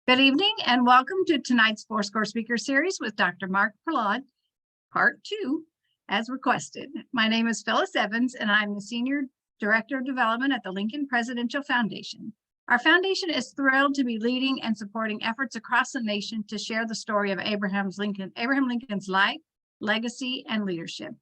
Good evening and welcome to tonight's Fourscore Speaker Series with Dr. Mark Pohlad, Part 2, as requested. My name is Phyllis Evans and I'm the Senior Director of Development at the Lincoln Presidential Foundation. Our foundation is thrilled to be leading and supporting efforts across the nation to share the story of Abraham Lincoln's life, legacy, and leadership.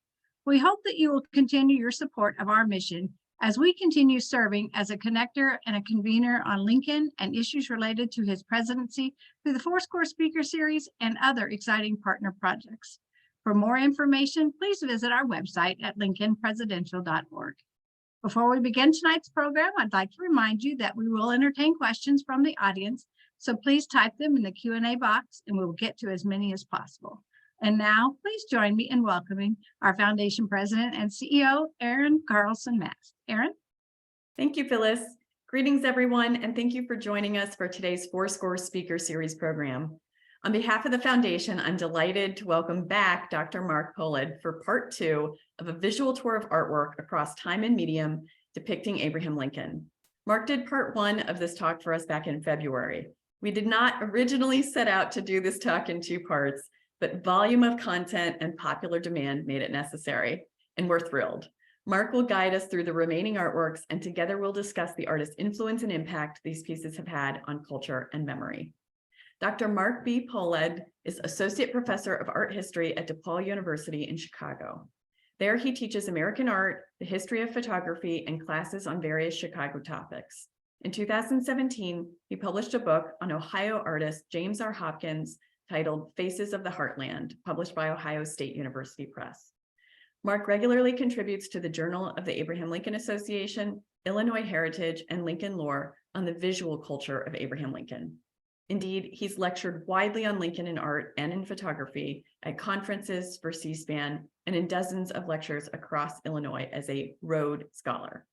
We hope that you will continue your support of our mission as we continue serving as a connector and a convener on Lincoln and issues related to his presidency through the Fourscore Speaker Series and other exciting partner projects. For more information, please visit our website at lincolnpresidential.org. Before we begin tonight's program, I'd like to remind you that we will entertain questions from the audience, so please type them in the Q&A box and we will get to as many as possible. And now, please join me in welcoming our Foundation President and CEO, Erin Carlson-Mast. Erin? Thank you, Phyllis. Greetings, everyone, and thank you for joining us for today's Fourscore Speaker Series program. On behalf of the Foundation, I'm delighted to welcome back Dr. Mark Pohlad for Part 2 of a visual tour of artwork across time and medium depicting Abraham Lincoln. Mark did Part 1 of this talk for us back in February. We did not originally set out to do this talk in 2 parts, but volume of content and popular demand made it necessary, and we're thrilled. Mark will guide us through the remaining artworks, and together we'll discuss the artist's influence and impact these pieces have had on culture and memory. Dr. Mark B. Pohlad is Associate Professor of Art History at DePaul University in Chicago. There he teaches American art, the history of photography, and classes on various Chicago topics. In 2017, he published a book on Ohio artist James R. Hopkins titled Faces of the Heartland, published by Ohio State University Press. Mark regularly contributes to the Journal of the Abraham Lincoln Association, Illinois Heritage, and Lincoln Lore on the visual culture of Abraham Lincoln. Indeed, he's lectured widely on Lincoln in art and in photography at conferences for C-SPAN and in dozens of lectures across Illinois as a Rhodes Scholar.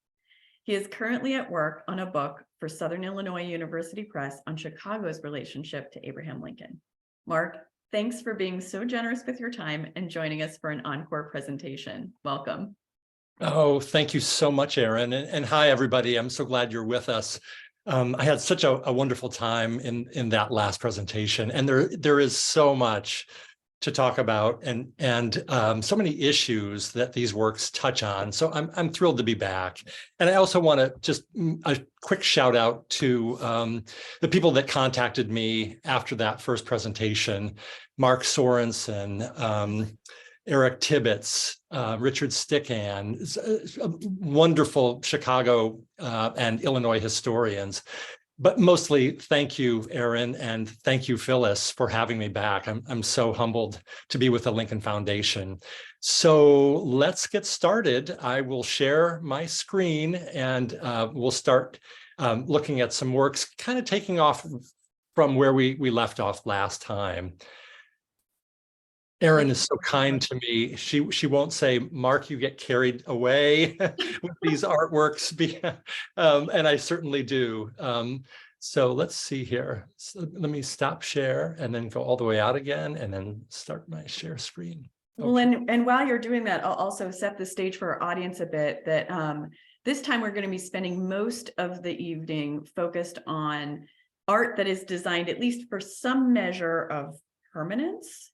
He is currently at work on a book for Southern Illinois University Press on Chicago's relationship to Abraham Lincoln. Mark, thanks for being so generous with your time and joining us for an encore presentation. Welcome. Oh, thank you so much, Erin. And hi, everybody. I'm so glad you're with us. I had such a wonderful time in that last presentation, and there is so much to talk about and so many issues that these works touch on. So I'm thrilled to be back. And I also want to just a quick shout out to the people that contacted me after that first presentation: Mark Sorensen, Eric Tibbetts, Richard Stickan, wonderful Chicago and Illinois historians. But mostly, thank you, Erin, and thank you, Phyllis, for having me back. I'm so humbled to be with the Lincoln Foundation. So let's get started. I will share my screen and we'll start looking at some works, kind of taking off from where we left off last time. Erin is so kind to me. She won't say, Mark, you get carried away with these artworks, and I certainly do. So let's see here. So let me stop share and then go all the way out again and then start my share screen. Okay. Well, and while you're doing that, I'll also set the stage for our audience a bit that this time we're going to be spending most of the evening focused on art that is designed at least for some measure of permanence.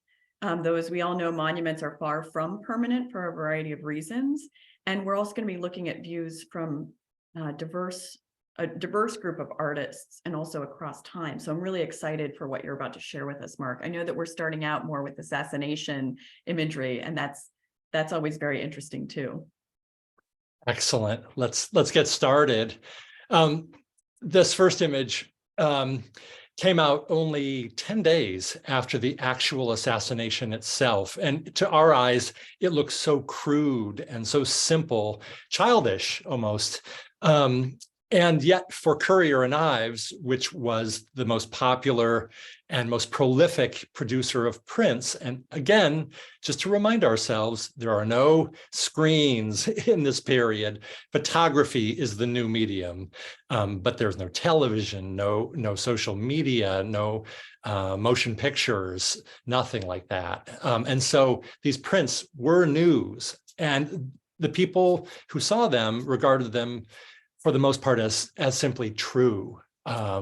Though, as we all know, monuments are far from permanent for a variety of reasons. And we're also going to be looking at views from a diverse group of artists and also across time. So I'm really excited for what you're about to share with us, Mark. I know that we're starting out more with assassination imagery, and that's always very interesting too. Excellent. Let's get started. This first image came out only 10 days after the actual assassination itself. And to our eyes, it looks so crude and so simple, childish almost. And yet for Currier and Ives, which was the most popular and most prolific producer of prints, and again, just to remind ourselves, there are no screens in this period. Photography is the new medium, but there's no television, no social media, no motion pictures, nothing like that. And so these prints were news, and the people who saw them regarded them for the most part as simply true.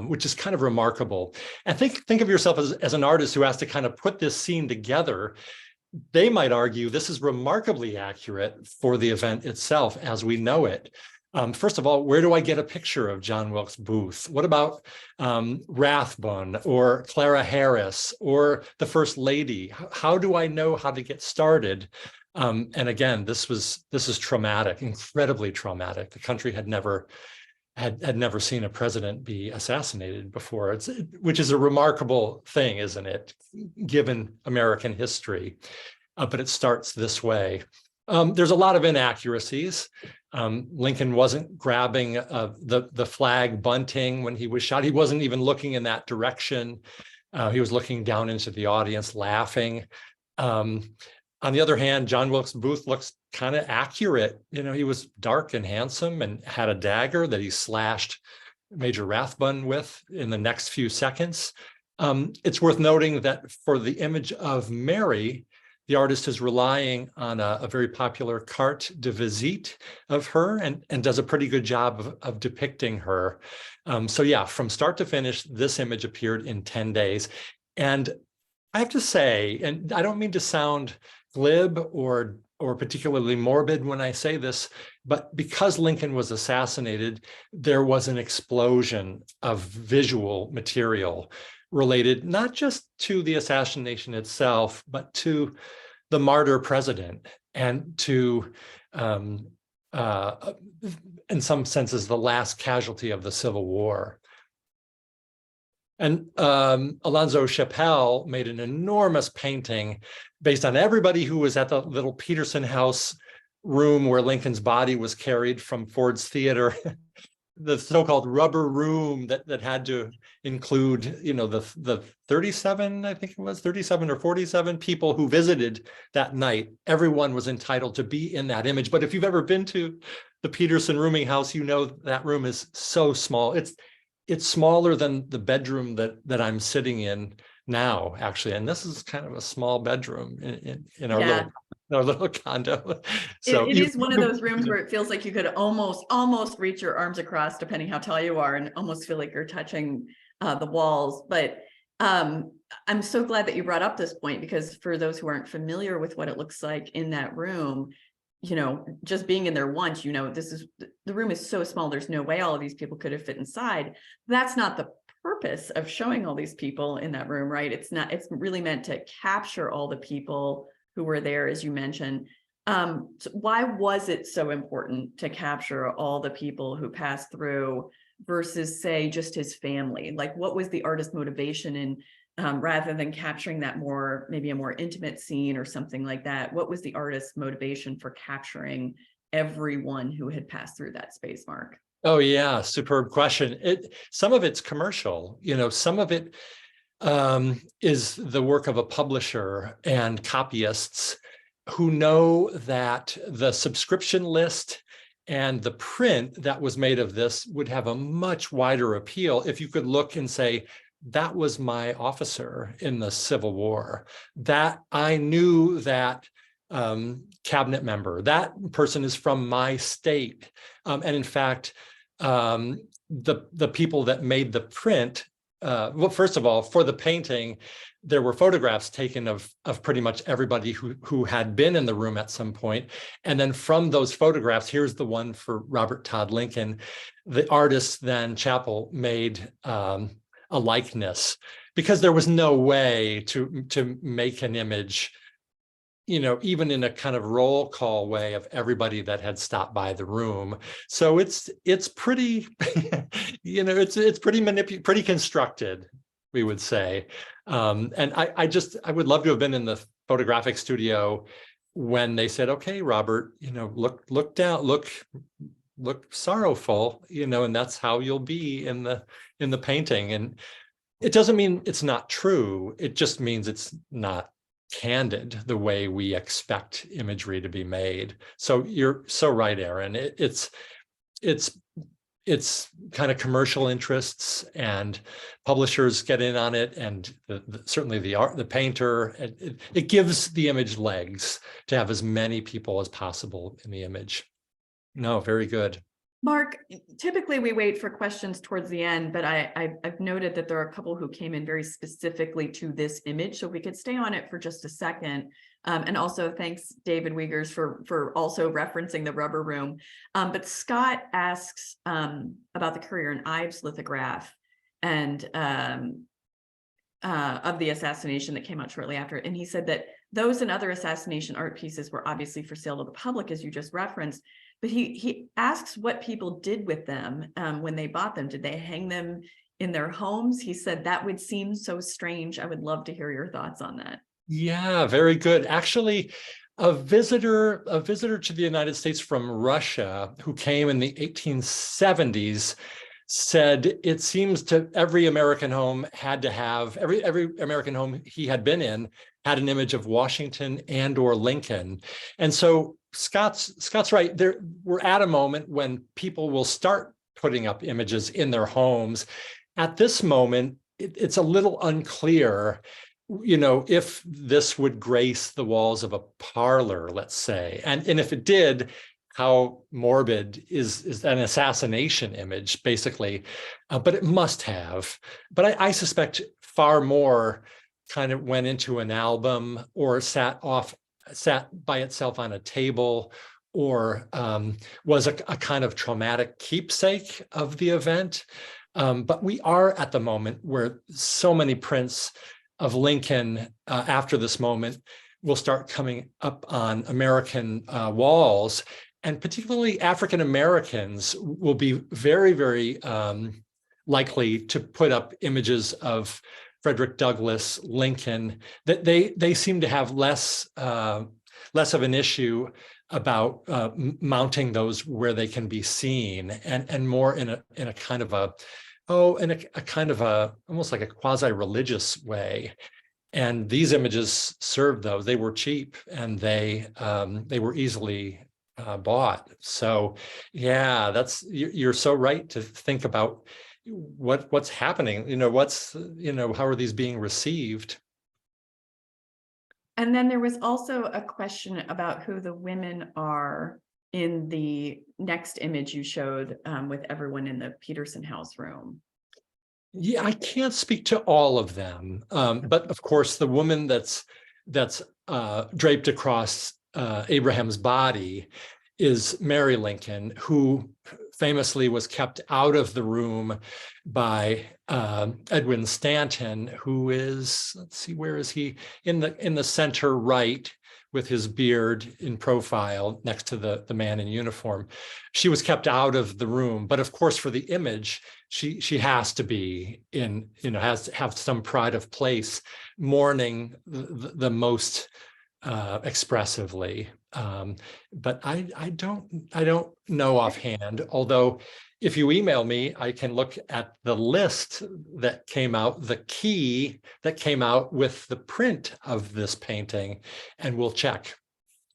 which is kind of remarkable. And think of yourself as an artist who has to kind of put this scene together. They might argue this is remarkably accurate for the event itself as we know it. First of all, where do I get a picture of John Wilkes Booth? What about Rathbun or Clara Harris or the First Lady? How do I know how to get started? And again, this is traumatic, incredibly traumatic. The country had never seen a president be assassinated before, which is a remarkable thing, isn't it, given American history? But it starts this way. There's a lot of inaccuracies. Lincoln wasn't grabbing the flag bunting when he was shot. He wasn't even looking in that direction. He was looking down into the audience, laughing. On the other hand, John Wilkes Booth looks kind of accurate. You know, he was dark and handsome and had a dagger that he slashed Major Rathbun with in the next few seconds. It's worth noting that for the image of Mary, the artist is relying on a very popular carte de visite of her and does a pretty good job of depicting her. So yeah, from start to finish, this image appeared in 10 days. And I have to say, and I don't mean to sound glib or particularly morbid when I say this, but because Lincoln was assassinated, there was an explosion of visual material related not just to the assassination itself, but to the martyr president and to, in some senses, the last casualty of the Civil War. And Alonzo Chappelle made an enormous painting based on everybody who was at the little Peterson House room where Lincoln's body was carried from Ford's Theater, the so-called rubber room that had to include, you know, the 37, I think it was 37 or 47 people who visited that night. Everyone was entitled to be in that image. But if you've ever been to the Peterson rooming house, you know that room is so small. It's smaller than the bedroom that I'm sitting in now, actually. And this is kind of a small bedroom in our little condo. So it is one of those rooms where it feels like you could almost reach your arms across, depending how tall you are, and almost feel like you're touching the walls. But I'm so glad that you brought up this point, because for those who aren't familiar with what it looks like in that room, you know, just being in there once, you know, the room is so small, there's no way all of these people could have fit inside. That's not the purpose of showing all these people in that room, right? It's really meant to capture all the people who were there, as you mentioned. So why was it so important to capture all the people who passed through versus, say, just his family? Like, what was the artist's motivation in, rather than capturing that maybe a more intimate scene or something like that? What was the artist's motivation for capturing everyone who had passed through that space, Mark? Oh yeah, superb question. Some of it's commercial, you know, some of it is the work of a publisher and copyists who know that the subscription list and the print that was made of this would have a much wider appeal if you could look and say, that was my officer in the Civil War, that I knew that cabinet member, that person is from my state. And in fact, the people that made the print, well, first of all, for the painting, there were photographs taken of pretty much everybody who had been in the room at some point. And then from those photographs, here's the one for Robert Todd Lincoln. The artist then, Chappell, made a likeness, because there was no way to make an image, you know, even in a kind of roll call way of everybody that had stopped by the room. So it's pretty, you know, it's pretty constructed, we would say. And I would love to have been in the photographic studio when they said, okay, Robert, you know, look down, look sorrowful, you know, and that's how you'll be in the painting. And it doesn't mean it's not true. It just means it's not candid the way we expect imagery to be made. So you're so right, Aaron. It's kind of commercial interests, and publishers get in on it, and certainly the painter. It gives the image legs to have as many people as possible in the image. No, very good. Mark, typically we wait for questions towards the end, but I've noted that there are a couple who came in very specifically to this image, so we could stay on it for just a second. And also thanks, David Wiegers, for also referencing the rubber room. But Scott asks about the Currier and Ives lithograph and of the assassination that came out shortly after. And he said that those and other assassination art pieces were obviously for sale to the public, as you just referenced. But he asks what people did with them when they bought them. Did they hang them in their homes? He said that would seem so strange. I would love to hear your thoughts on that. Yeah, very good. Actually, a visitor to the United States from Russia who came in the 1870s said it seems to every American home had to have, every American home he had been in had an image of Washington and or Lincoln. And so Scott's right. We're at a moment when people will start putting up images in their homes. At this moment, it's a little unclear, if this would grace the walls of a parlor, let's say. And if it did, how morbid is an assassination image, basically, but it must have. But I suspect far more kind of went into an album or sat by itself on a table, or was a kind of traumatic keepsake of the event. But we are at the moment where so many prints of Lincoln after this moment will start coming up on American walls. And particularly African Americans will be very, very likely to put up images of Frederick Douglass, Lincoln, that they seem to have less of an issue about mounting those where they can be seen, and more in a kind of almost like a quasi-religious way. And these images served those. They were cheap and they were easily bought. So yeah, you're so right to think about what's happening, how are these being received? And then there was also a question about who the women are in the next image you showed with everyone in the Peterson House room. Yeah, I can't speak to all of them, but of course the woman that's draped across Abraham's body is Mary Lincoln, who famously was kept out of the room by Edwin Stanton, who is, let's see, where is he? In the center right, with his beard in profile next to the man in uniform. She was kept out of the room, but of course for the image, she has to be in, has to have some pride of place, mourning the most expressively. But I don't know offhand, although if you email me, I can look at the list that came out, the key that came out with the print of this painting, and we'll check.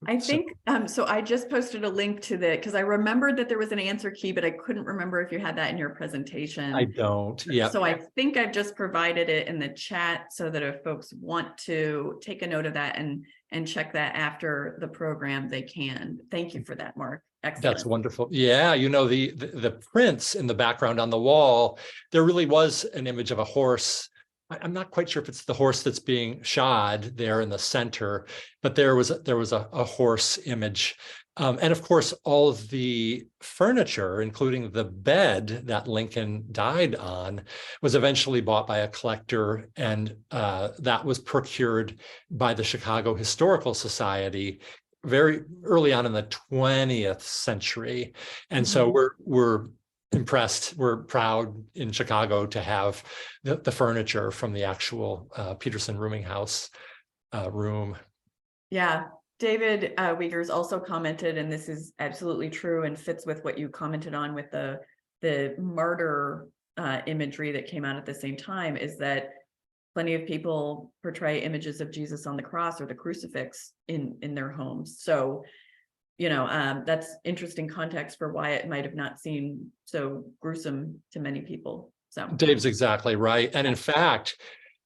I think, so I just posted a link to because I remembered that there was an answer key, but I couldn't remember if you had that in your presentation. I don't, yeah. So I think I've just provided it in the chat so that if folks want to take a note of that and check that after the program, they can. Thank you for that, Mark. Excellent. That's wonderful. Yeah, the prints in the background on the wall, there really was an image of a horse. I'm not quite sure if it's the horse that's being shod there in the center, but there was a horse image. And of course, all of the furniture, including the bed that Lincoln died on, was eventually bought by a collector, and that was procured by the Chicago Historical Society very early on in the 20th century. And so we're impressed, we're proud in Chicago to have the furniture from the actual Peterson rooming house room. Yeah. David Wiegers also commented, and this is absolutely true and fits with what you commented on with the martyr imagery that came out at the same time, is that plenty of people portray images of Jesus on the cross or the crucifix in their homes. So, that's interesting context for why it might have not seemed so gruesome to many people. So Dave's exactly right. And in fact,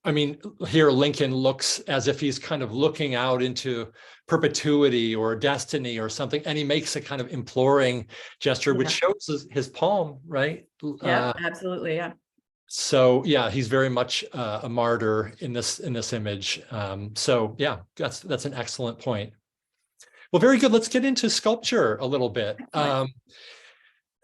I mean, here Lincoln looks as if he's kind of looking out into perpetuity or destiny or something, and he makes a kind of imploring gesture, which shows his palm, right? Yeah, absolutely. Yeah. So yeah, he's very much a martyr in this image. So yeah, that's an excellent point. Well, very good. Let's get into sculpture a little bit.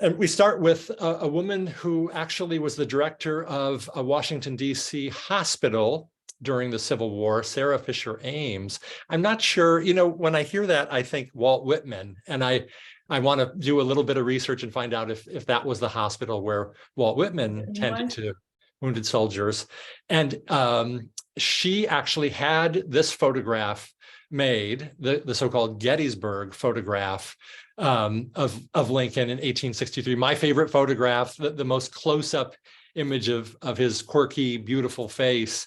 And we start with a woman who actually was the director of a Washington, D.C. hospital during the Civil War, Sarah Fisher Ames. I'm not sure, when I hear that, I think Walt Whitman, and I want to do a little bit of research and find out if that was the hospital where Walt Whitman tended to wounded soldiers. And she actually had this photograph made, the so-called Gettysburg photograph of Lincoln in 1863. My favorite photograph, the most close-up image of his quirky, beautiful face.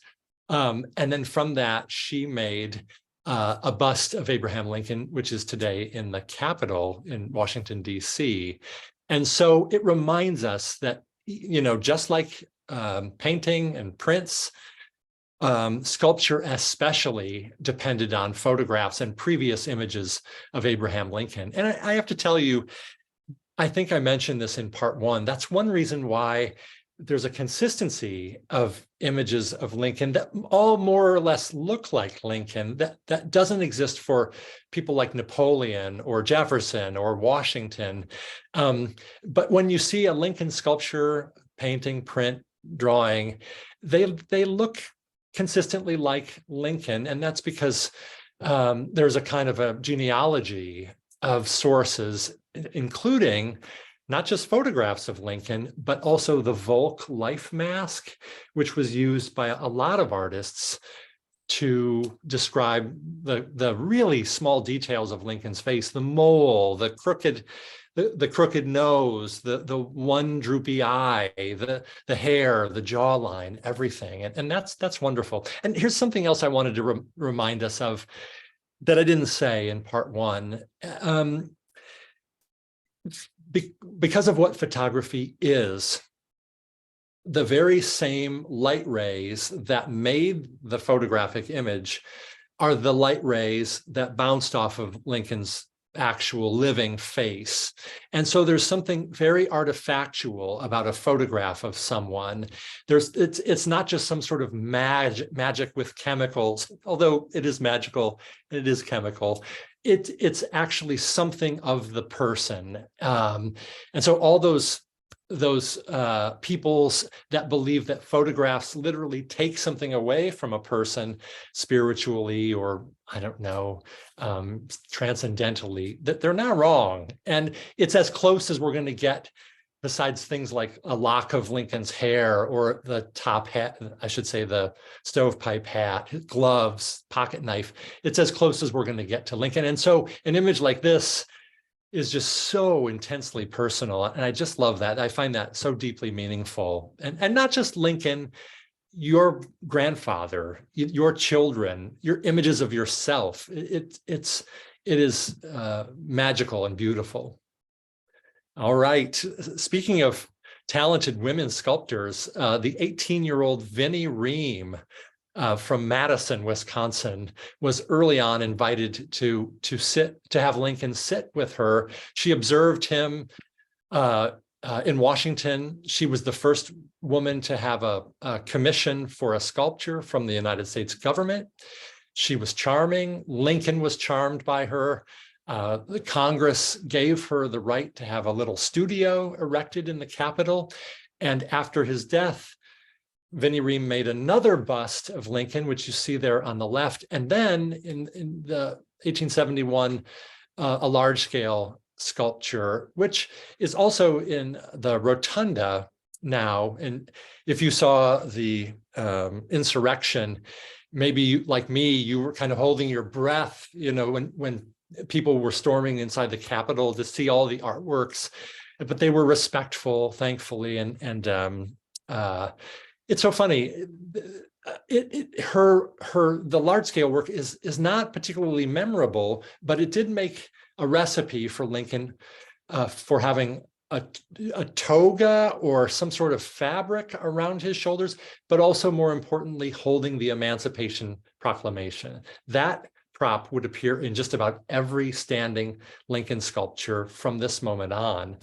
And then from that, she made a bust of Abraham Lincoln, which is today in the Capitol in Washington, D.C. And so it reminds us that, just like painting and prints, sculpture especially depended on photographs and previous images of Abraham Lincoln. And I have to tell you, I think I mentioned this in part one. That's one reason why there's a consistency of images of Lincoln that all more or less look like Lincoln that doesn't exist for people like Napoleon or Jefferson or Washington. But when you see a Lincoln sculpture, painting, print, drawing, they look consistently like Lincoln, and that's because there's a kind of a genealogy of sources, including not just photographs of Lincoln, but also the Volk life mask, which was used by a lot of artists to describe the really small details of Lincoln's face, the mole, the crooked nose, the one droopy eye, the hair, the jawline, everything. And that's wonderful. And here's something else I wanted to remind us of that I didn't say in part one. Because of what photography is, the very same light rays that made the photographic image are the light rays that bounced off of Lincoln's actual living face. And so there's something very artifactual about a photograph of someone. It's not just some sort of magic with chemicals, although it is magical, it is chemical. It's actually something of the person. And so all those peoples that believe that photographs literally take something away from a person spiritually, or I don't know, transcendentally, that they're not wrong. And it's as close as we're going to get, besides things like a lock of Lincoln's hair or the top hat, I should say the stovepipe hat, gloves, pocket knife. It's as close as we're going to get to Lincoln. And so an image like this is just so intensely personal. And I just love that. I find that so deeply meaningful. And not just Lincoln, your grandfather, your children, your images of yourself. It is magical and beautiful. All right. Speaking of talented women sculptors, the 18-year-old Vinnie Ream from Madison, Wisconsin, was early on invited to have Lincoln sit with her. She observed him in Washington. She was the first woman to have a commission for a sculpture from the United States government. She was charming. Lincoln was charmed by her. The Congress gave her the right to have a little studio erected in the Capitol. And after his death, Vinnie Ream made another bust of Lincoln, which you see there on the left. And then in the 1871, a large-scale sculpture, which is also in the rotunda now. And if you saw the insurrection, maybe you, like me, you were kind of holding your breath, when people were storming inside the Capitol to see all the artworks, but they were respectful, thankfully. And it's so funny. The large scale work is not particularly memorable, but it did make a recipe for Lincoln for having a toga or some sort of fabric around his shoulders, but also more importantly, holding the Emancipation Proclamation. That prop would appear in just about every standing Lincoln sculpture from this moment on.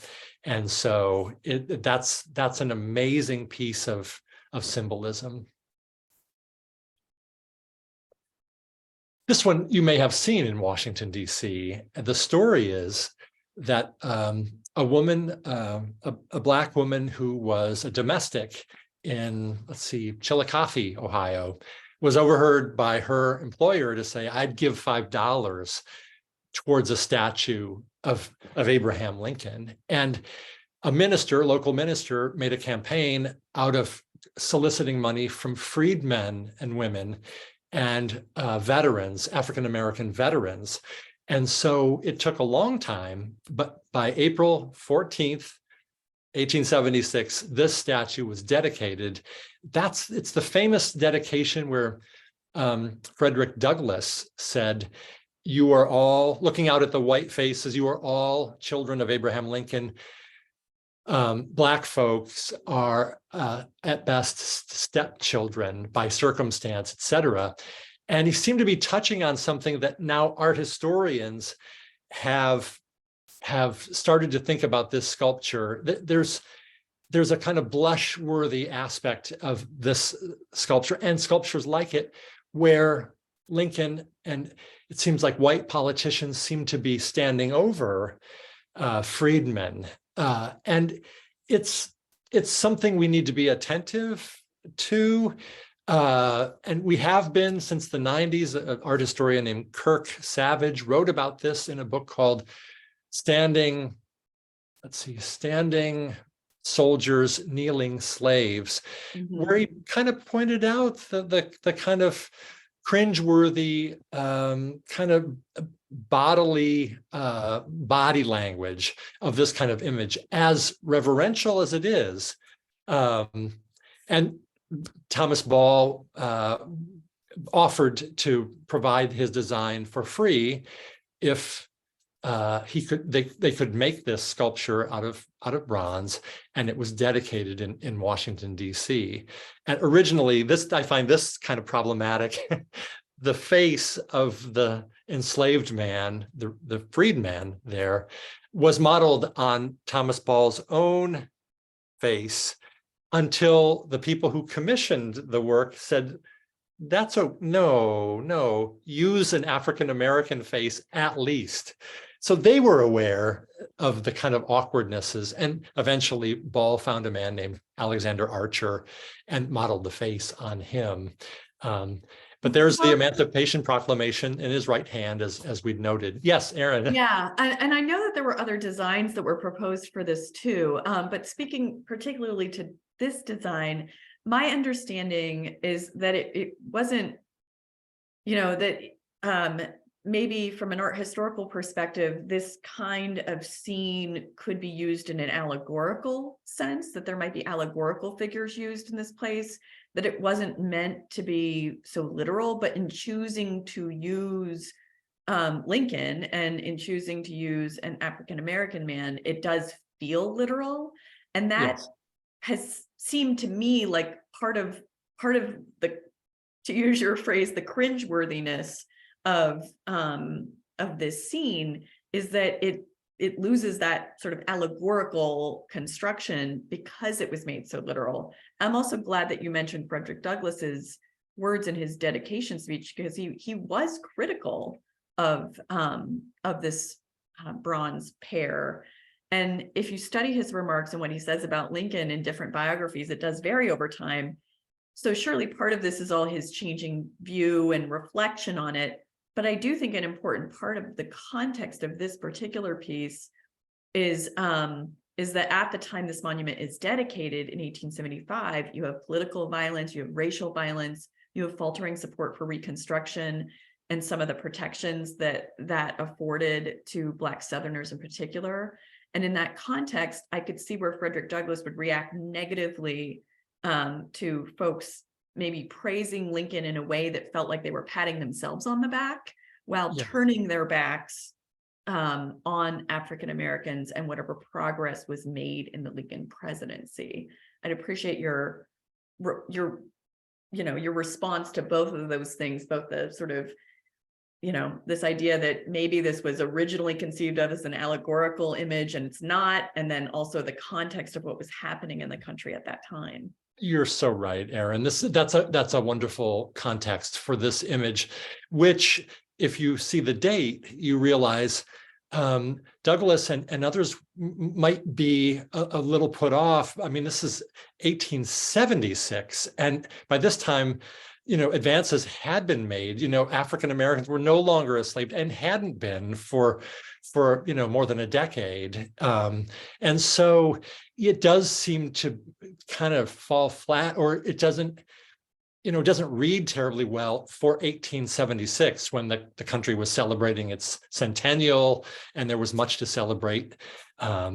And so that's an amazing piece of symbolism. This one you may have seen in Washington, D.C. The story is that a woman, a Black woman who was a domestic in, let's see, Chillicothe, Ohio, was overheard by her employer to say, I'd give $5 towards a statue of Abraham Lincoln. And a minister, local minister, made a campaign out of soliciting money from freedmen and women and veterans, African-American veterans. And so it took a long time, but by April 14th, 1876, this statue was dedicated. It's the famous dedication where Frederick Douglass said, you are all, looking out at the white faces, you are all children of Abraham Lincoln. Black folks are at best stepchildren by circumstance, etc. And he seemed to be touching on something that now art historians have started to think about this sculpture. There's a kind of blush-worthy aspect of this sculpture and sculptures like it, where Lincoln and it seems like white politicians seem to be standing over freedmen. And it's something we need to be attentive to. And we have been since the 90s. An art historian named Kirk Savage wrote about this in a book called Standing Soldiers, Kneeling Slaves, where he kind of pointed out the kind of cringeworthy kind of bodily body language of this kind of image, as reverential as it is. And Thomas Ball offered to provide his design for free if they could make this sculpture out of bronze, and it was dedicated in Washington, D.C. And originally, I find this kind of problematic. The face of the enslaved man, the freedman there, was modeled on Thomas Ball's own face until the people who commissioned the work said, no, use an African-American face at least. So they were aware of the kind of awkwardnesses, and eventually Ball found a man named Alexander Archer and modeled the face on him. But there's the Emancipation Proclamation in his right hand, as we'd noted. Yes, Erin. Yeah, and I know that there were other designs that were proposed for this too, but speaking particularly to this design, my understanding is that it wasn't, that maybe from an art historical perspective, this kind of scene could be used in an allegorical sense, that there might be allegorical figures used in this place, that it wasn't meant to be so literal, but in choosing to use Lincoln and in choosing to use an African-American man, it does feel literal. And that has seemed to me like part of the, to use your phrase, the cringeworthiness of this scene is that it loses that sort of allegorical construction because it was made so literal. I'm also glad that you mentioned Frederick Douglass's words in his dedication speech, because he was critical of this bronze pair. And if you study his remarks and what he says about Lincoln in different biographies, it does vary over time. So surely part of this is all his changing view and reflection on it. But I do think an important part of the context of this particular piece is that at the time this monument is dedicated in 1875, you have political violence, you have racial violence, you have faltering support for Reconstruction, and some of the protections that afforded to Black Southerners in particular. And in that context, I could see where Frederick Douglass would react negatively to folks maybe praising Lincoln in a way that felt like they were patting themselves on the back while turning their backs on African Americans and whatever progress was made in the Lincoln presidency. I'd appreciate your response to both of those things, both the sort of, this idea that maybe this was originally conceived of as an allegorical image and it's not, and then also the context of what was happening in the country at that time. You're so right, Erin. That's a wonderful context for this image, which, if you see the date, you realize Douglas and others might be a little put off. I mean, this is 1876, and by this time, advances had been made. African Americans were no longer enslaved and hadn't been for more than a decade, and so it does seem to kind of fall flat, or it doesn't read terribly well for 1876, when the country was celebrating its centennial, and there was much to celebrate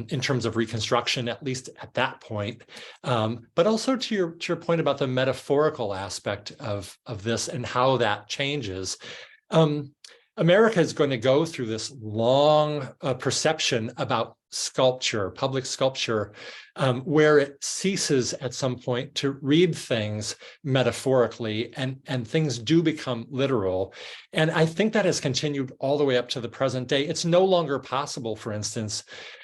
in terms of Reconstruction, at least at that point. But also to your point about the metaphorical aspect of this and how that changes. America is going to go through this long perception about sculpture, public sculpture, where it ceases at some point to read things metaphorically, and things do become literal. And I think that has continued all the way up to the present day. It's no longer possible, for instance,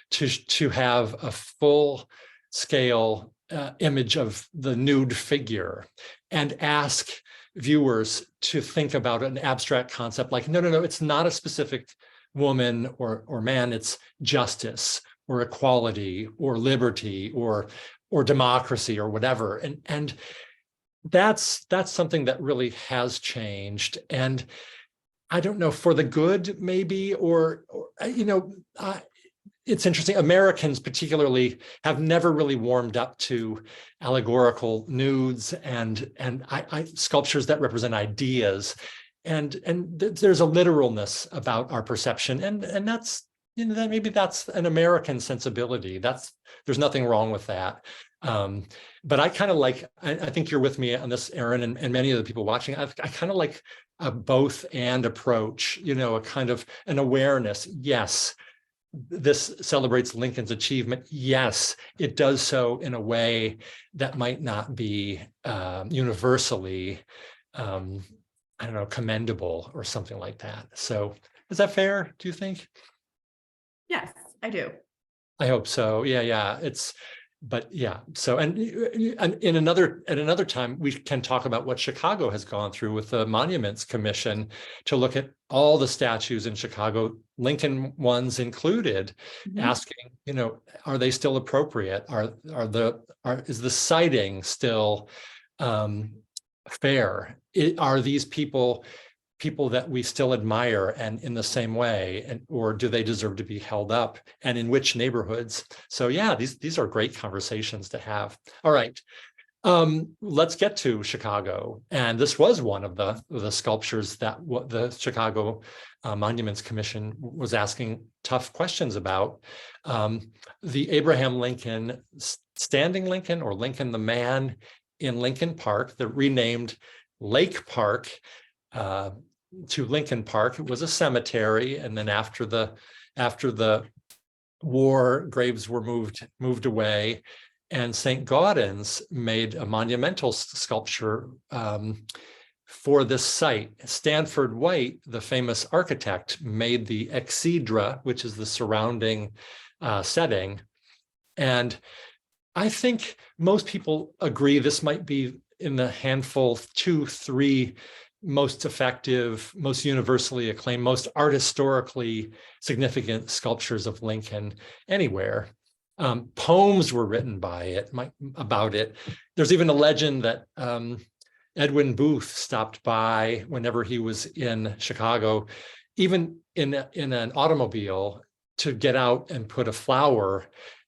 to have a full scale image of the nude figure and ask viewers to think about an abstract concept like, no, it's not a specific woman or man, it's justice or equality or liberty or democracy or whatever. And that's something that really has changed. And I don't know, for the good, maybe, or it's interesting. Americans particularly have never really warmed up to allegorical nudes and sculptures that represent ideas, and there's a literalness about our perception, and that's that maybe that's an American sensibility. There's nothing wrong with that. But I kind of like, I think you're with me on this, Erin, and many of the people watching. I kind of like a both and approach. A kind of an awareness. Yes, this celebrates Lincoln's achievement. Yes, it does so in a way that might not be universally, commendable or something like that. So is that fair, do you think? Yes, I do. I hope so. Yeah. So, and at another time, we can talk about what Chicago has gone through with the Monuments Commission to look at all the statues in Chicago, Lincoln ones included, asking, are they still appropriate? Is the siting still fair? Are these people that we still admire and in the same way, or do they deserve to be held up, and in which neighborhoods? So yeah, these are great conversations to have. All right, let's get to Chicago. And this was one of the sculptures that the Chicago Monuments Commission was asking tough questions about. The Abraham Lincoln, standing Lincoln, or Lincoln the man in Lincoln Park, the renamed Lake Park, to Lincoln Park. It was a cemetery, and then after the war, graves were moved away, and St. Gaudens made a monumental sculpture for this site. Stanford White, the famous architect, made the exedra, which is the surrounding setting. And I think most people agree this might be in the handful, 2-3 most effective, most universally acclaimed, most art historically significant sculptures of Lincoln anywhere. Poems were written about it. There's even a legend that Edwin Booth stopped by whenever he was in Chicago, even in an automobile, to get out and put a flower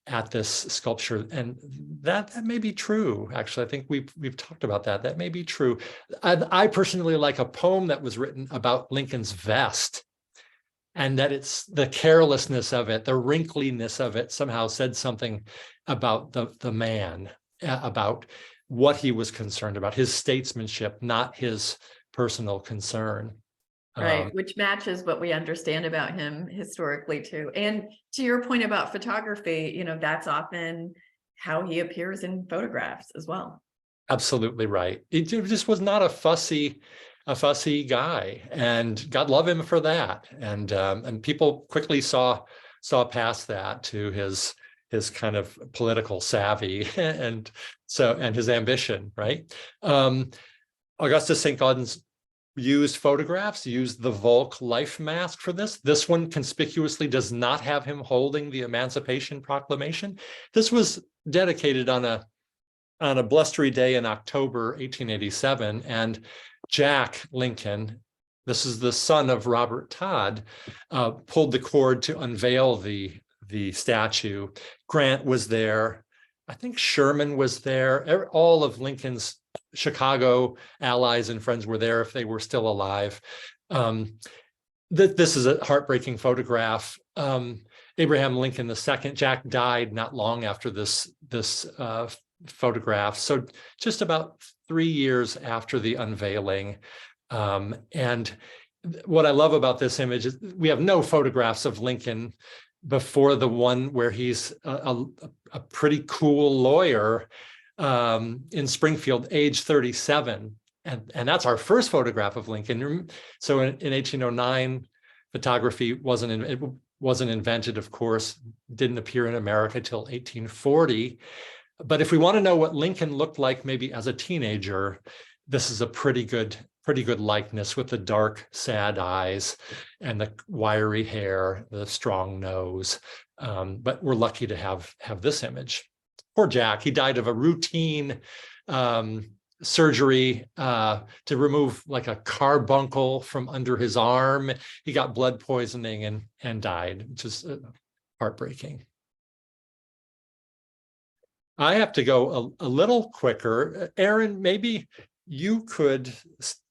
at this sculpture. And that may be true. Actually, I think we've talked about that. That may be true. I personally like a poem that was written about Lincoln's vest, and that it's the carelessness of it, the wrinkliness of it somehow said something about the man, about what he was concerned about, his statesmanship, not his personal concern. Right, which matches what we understand about him historically too. And to your point about photography, that's often how he appears in photographs as well. Absolutely right. He just was not a fussy guy, and God love him for that. And people quickly saw past that to his kind of political savvy and his ambition, right? Augustus St. Gaudens used photographs, used the Volk life mask for this. This one conspicuously does not have him holding the Emancipation Proclamation. This was dedicated on a blustery day in October 1887, and Jack Lincoln, this is the son of Robert Todd, pulled the cord to unveil the statue. Grant was there. I think Sherman was there. All of Lincoln's Chicago allies and friends were there if they were still alive. This is a heartbreaking photograph. Abraham Lincoln II, Jack died not long after this photograph. So just about 3 years after the unveiling. And what I love about this image is we have no photographs of Lincoln before the one where he's a pretty cool lawyer in Springfield, age 37. And that's our first photograph of Lincoln. So in 1809, photography wasn't invented, of course, didn't appear in America till 1840. But if we want to know what Lincoln looked like maybe as a teenager, this is a pretty good likeness with the dark, sad eyes and the wiry hair, the strong nose. But we're lucky to have this image. Poor Jack, he died of a routine surgery to remove like a carbuncle from under his arm. He got blood poisoning and died, which is heartbreaking. I have to go a little quicker. Aaron, maybe you could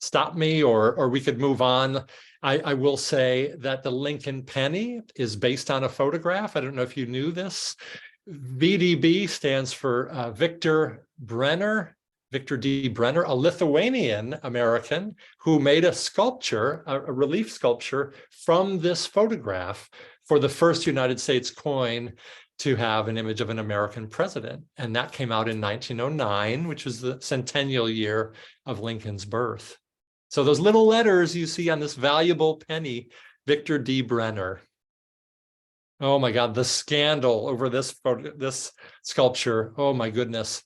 stop me or we could move on. I will say that the Lincoln penny is based on a photograph. I don't know if you knew this. VDB stands for Victor D. Brenner, a Lithuanian American who made a sculpture, a relief sculpture from this photograph for the first United States coin to have an image of an American president. And that came out in 1909, which was the centennial year of Lincoln's birth. So those little letters you see on this valuable penny, Victor D. Brenner. Oh my God, the scandal over this sculpture. Oh my goodness.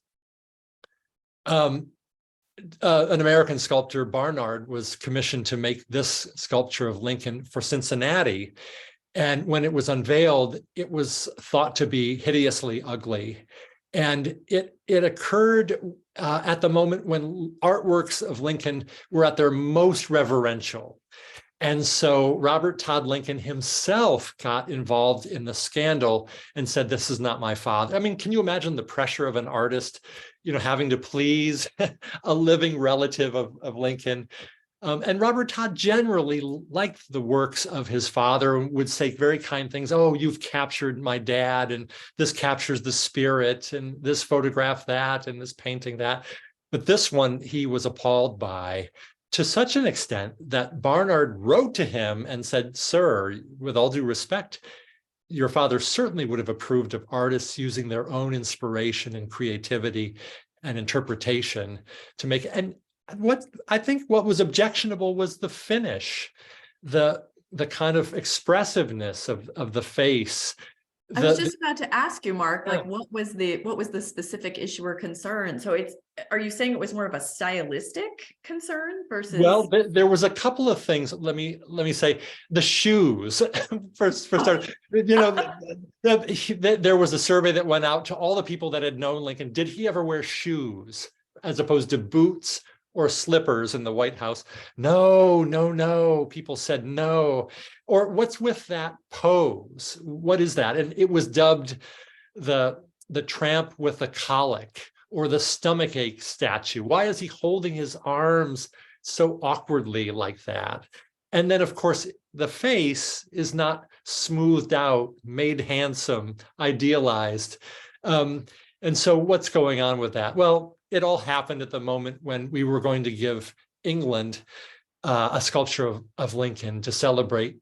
An American sculptor, Barnard, was commissioned to make this sculpture of Lincoln for Cincinnati. And when it was unveiled, it was thought to be hideously ugly. And it occurred at the moment when artworks of Lincoln were at their most reverential. And so Robert Todd Lincoln himself got involved in the scandal and said, "This is not my father." I mean, can you imagine the pressure of an artist, having to please a living relative of Lincoln? And Robert Todd generally liked the works of his father and would say very kind things. "Oh, you've captured my dad, and this captures the spirit, and this photograph that, and this painting that." But this one he was appalled by, to such an extent that Barnard wrote to him and said, "Sir, with all due respect, your father certainly would have approved of artists using their own inspiration and creativity and interpretation to make." And what was objectionable was the finish, the kind of expressive of the face. I was just about to ask you, Mark, like what was the specific issue or concern? So are you saying it was more of a stylistic concern versus? Well, there was a couple of things. Let me say the shoes for starters. There was a survey that went out to all the people that had known Lincoln. Did he ever wear shoes as opposed to boots or slippers in the White House? No. People said no. Or what's with that pose? What is that? And it was dubbed the tramp with a colic or the stomachache statue. Why is he holding his arms so awkwardly like that? And then, of course, the face is not smoothed out, made handsome, idealized. And so what's going on with that? Well, it all happened at the moment when we were going to give England a sculpture of Lincoln to celebrate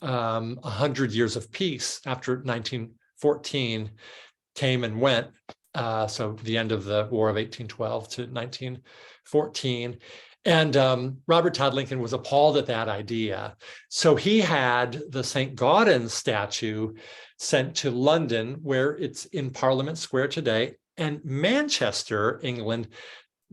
100 years of peace after 1914 came and went. So the end of the War of 1812 to 1914. And Robert Todd Lincoln was appalled at that idea. So he had the St. Gaudens statue sent to London, where it's in Parliament Square today, and Manchester, England,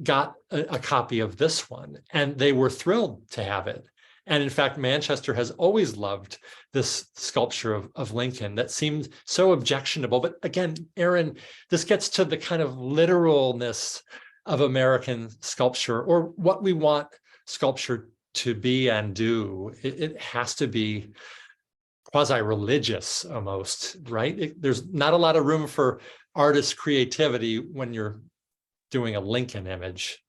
got a copy of this one, and they were thrilled to have it. And in fact, Manchester has always loved this sculpture of Lincoln that seemed so objectionable. But again, Aaron, this gets to the kind of literalness of American sculpture, or what we want sculpture to be and do. It has to be quasi-religious almost, right? There's not a lot of room for artist creativity when you're doing a Lincoln image.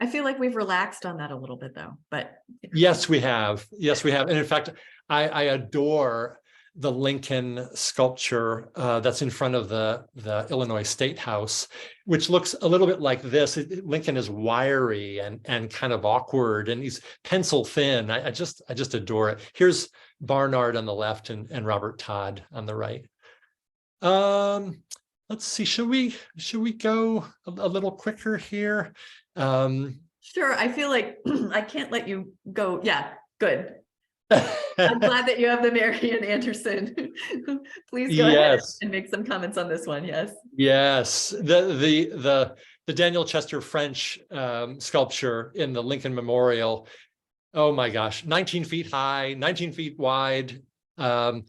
I feel like we've relaxed on that a little bit though, but. Yes, we have. Yes, we have. And in fact, I adore the Lincoln sculpture that's in front of the Illinois State House, which looks a little bit like this. Lincoln is wiry and kind of awkward, and he's pencil thin. I just adore it. Here's Barnard on the left and Robert Todd on the right. Let's see, should we go a little quicker here? Sure, I feel like I can't let you go. Yeah, good. I'm glad that you have the Marian Anderson. Please go ahead and make some comments on this one. Yes. Yes. The Daniel Chester French sculpture in the Lincoln Memorial. Oh my gosh, 19 feet high, 19 feet wide, erected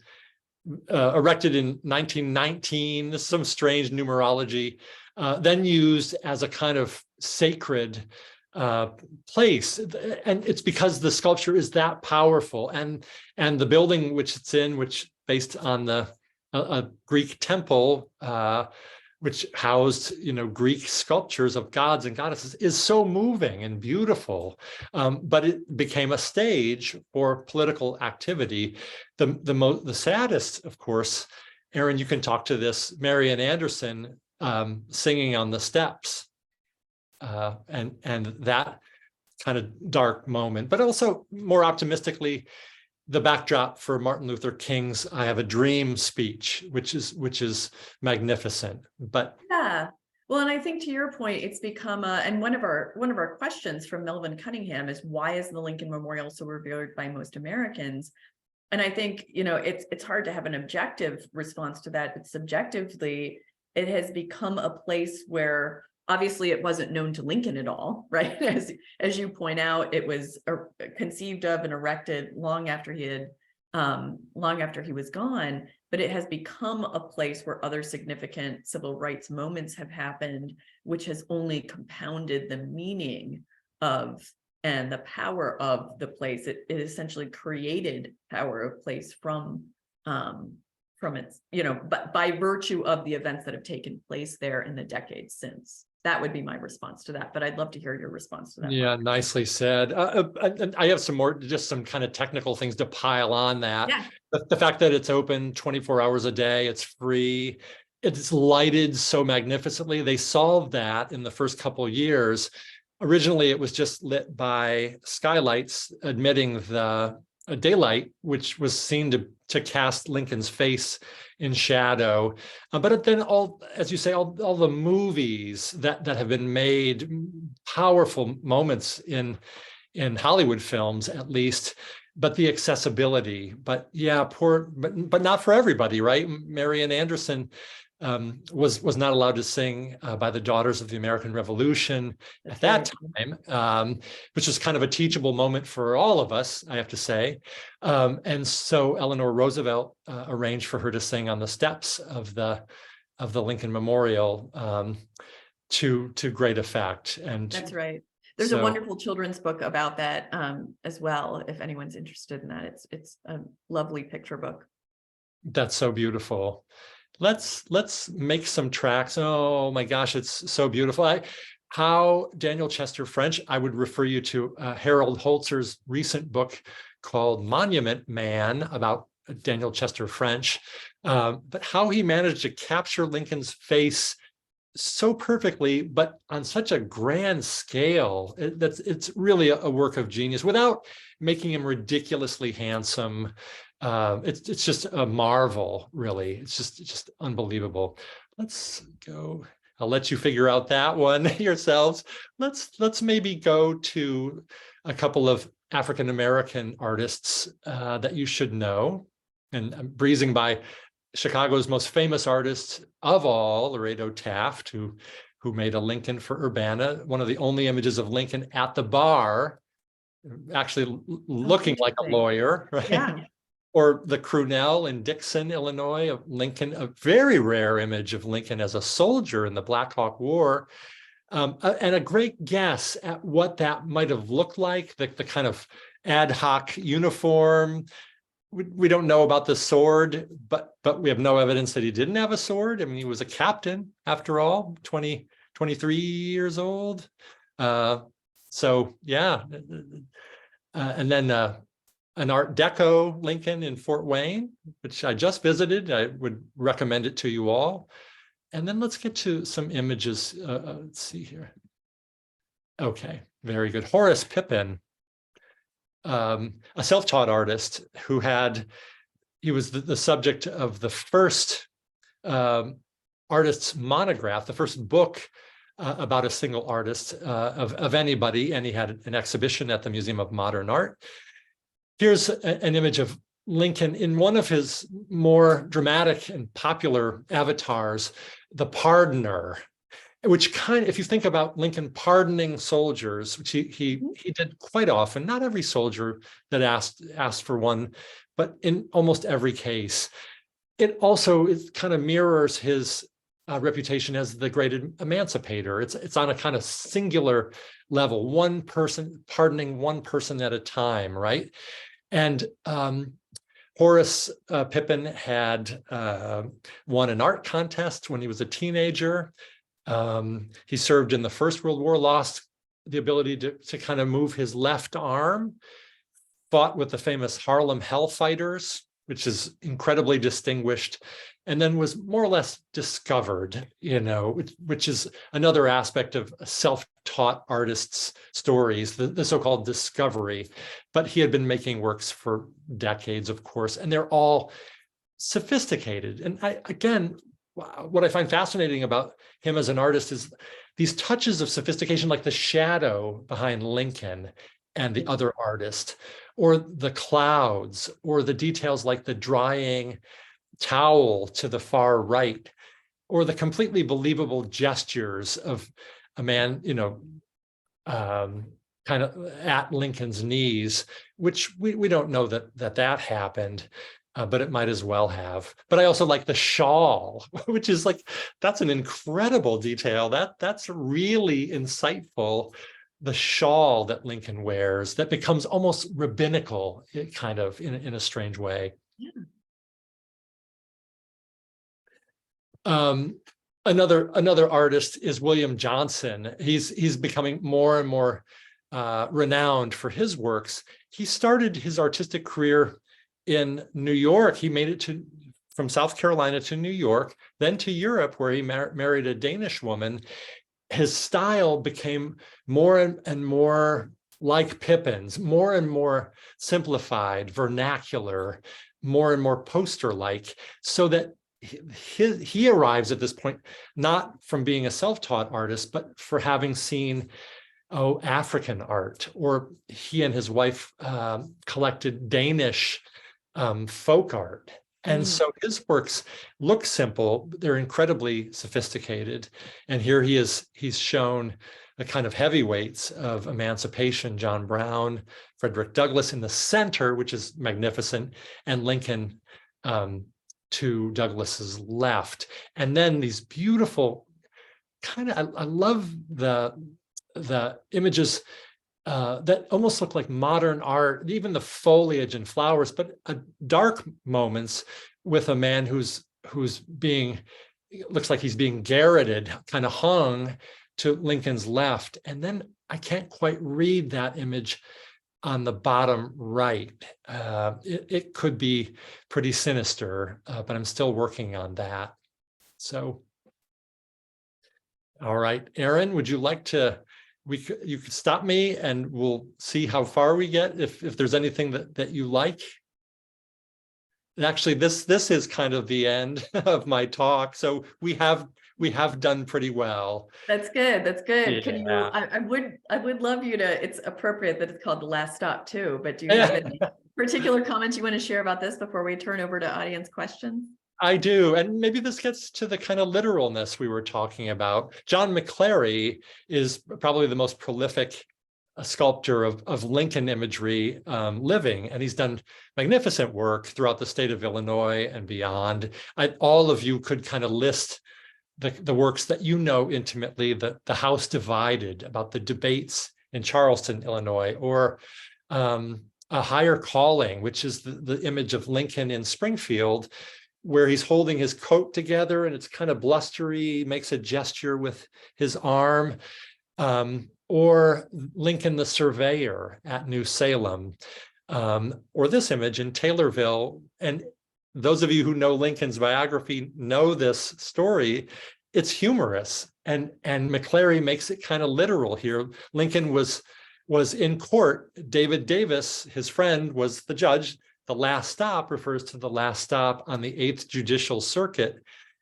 in 1919. This is some strange numerology, then used as a kind of sacred place, and it's because the sculpture is that powerful, and the building which it's in, which based on a Greek temple, which housed Greek sculptures of gods and goddesses, is so moving and beautiful. But it became a stage for political activity. The saddest, of course, Aaron, you can talk to this, Marian Anderson singing on the steps. And that kind of dark moment, but also more optimistically, the backdrop for Martin Luther King's "I Have a Dream" speech, which is magnificent. But yeah, well, and I think to your point, it's become and one of our questions from Melvin Cunningham is, why is the Lincoln Memorial so revered by most Americans? And I think it's hard to have an objective response to that, but subjectively, it has become a place where obviously it wasn't known to Lincoln at all, right? As you point out, it was conceived of and erected long after he was gone, but it has become a place where other significant civil rights moments have happened, which has only compounded the meaning of and the power of the place. It essentially created power of place from its, but by virtue of the events that have taken place there in the decades since. That would be my response to that, but I'd love to hear your response to that. Yeah, nicely said. I have some more, just some kind of technical things to pile on that. Yeah. The fact that it's open 24 hours a day, it's free, it's lighted so magnificently. They solved that in the first couple of years. Originally, it was just lit by skylights admitting the daylight, which was seen to cast Lincoln's face in shadow. But then as you say, all the movies that have been made, powerful moments in Hollywood films, at least, but the accessibility, but yeah, but not for everybody, right? Marian Anderson was not allowed to sing by the Daughters of the American Revolution at that time, which was kind of a teachable moment for all of us, I have to say. And so Eleanor Roosevelt arranged for her to sing on the steps of the Lincoln Memorial to great effect. And that's right. There's a wonderful children's book about that as well, if anyone's interested in that. It's a lovely picture book. That's so beautiful. Let's make some tracks. Oh my gosh, it's so beautiful. How Daniel Chester French, I would refer you to Harold Holzer's recent book called Monument Man about Daniel Chester French, but how he managed to capture Lincoln's face so perfectly, but on such a grand scale. It's really a work of genius without making him ridiculously handsome. It's just a marvel, really. It's just unbelievable. Let's go. I'll let you figure out that one yourselves. Let's maybe go to a couple of African-American artists that you should know. And I'm breezing by Chicago's most famous artist of all, Laredo Taft, who made a Lincoln for Urbana, one of the only images of Lincoln at the bar, actually looking like a lawyer, right? Yeah. Or the Crunell in Dixon, Illinois, of Lincoln, a very rare image of Lincoln as a soldier in the Black Hawk War. And a great guess at what that might have looked like, the kind of ad hoc uniform. We don't know about the sword, but we have no evidence that he didn't have a sword. I mean, he was a captain after all, 23 years old. So yeah. And then an Art Deco Lincoln in Fort Wayne, which I just visited. I would recommend it to you all. And then let's get to some images. Let's see here. Okay, very good. Horace Pippin, a self-taught artist who he was the subject of the first artist's monograph, the first book about a single artist of anybody, and he had an exhibition at the Museum of Modern Art. Here's an image of Lincoln in one of his more dramatic and popular avatars, the Pardoner, which if you think about Lincoln pardoning soldiers, which he did quite often, not every soldier that asked for one, but in almost every case. It kind of mirrors his reputation as the great emancipator. It's on a kind of singular level, one person pardoning one person at a time, right? And Horace Pippin had won an art contest when he was a teenager. He served in the First World War, lost the ability to kind of move his left arm, fought with the famous Harlem Hellfighters, which is incredibly distinguished, and then was more or less discovered, which is another aspect of self-taught artists' stories, the so-called discovery. But he had been making works for decades, of course, and they're all sophisticated. And again, what I find fascinating about him as an artist is these touches of sophistication, like the shadow behind Lincoln and the other artist, or the clouds, or the details like the drying towel to the far right, or the completely believable gestures of a man, kind of at Lincoln's knees, which we don't know that happened. But it might as well have. But I also like the shawl, which is that's an incredible detail. That's really insightful. The shawl that Lincoln wears that becomes almost rabbinical, kind of in a strange way. Yeah. Another artist is William Johnson. He's becoming more and more renowned for his works. He started his artistic career in New York. He made it from South Carolina to New York, then to Europe, where he married a Danish woman. His style became more and more like Pippin's, more and more simplified, vernacular, more and more poster-like, so that he arrives at this point, not from being a self-taught artist, but for having seen African art, or he and his wife collected Danish folk art. And so his works look simple, but they're incredibly sophisticated. And here he's shown the kind of heavyweights of emancipation, John Brown, Frederick Douglass in the center, which is magnificent, and Lincoln to Douglass's left. And then these beautiful I love the images that almost look like modern art, even the foliage and flowers, but dark moments with a man who's looks like he's being garroted, kind of hung to Lincoln's left. And then I can't quite read that image on the bottom right. It could be pretty sinister, but I'm still working on that. So All right, Aaron, would you like to, you could stop me and we'll see how far we get if there's anything that you like. Actually, this is kind of the end of my talk. So we have done pretty well. That's good. That's good. Can you, Yeah. I would love you to, it's appropriate that it's called The Last Stop too, but do you have any particular comments you want to share about this before we turn over to audience questions? I do. And maybe this gets to the kind of literalness we were talking about. John McClary is probably the most prolific sculptor of Lincoln imagery living, and he's done magnificent work throughout the state of Illinois and beyond. All of you could kind of list the works that you know intimately, the House Divided, about the debates in Charleston, Illinois, or A Higher Calling, which is the image of Lincoln in Springfield, where he's holding his coat together and it's kind of blustery, makes a gesture with his arm, or Lincoln the Surveyor at New Salem, or this image in Taylorville. And those of you who know Lincoln's biography know this story. It's humorous, and McClary makes it kind of literal here. Lincoln was in court. David Davis, his friend, was the judge. The last stop refers to the last stop on the 8th Judicial Circuit,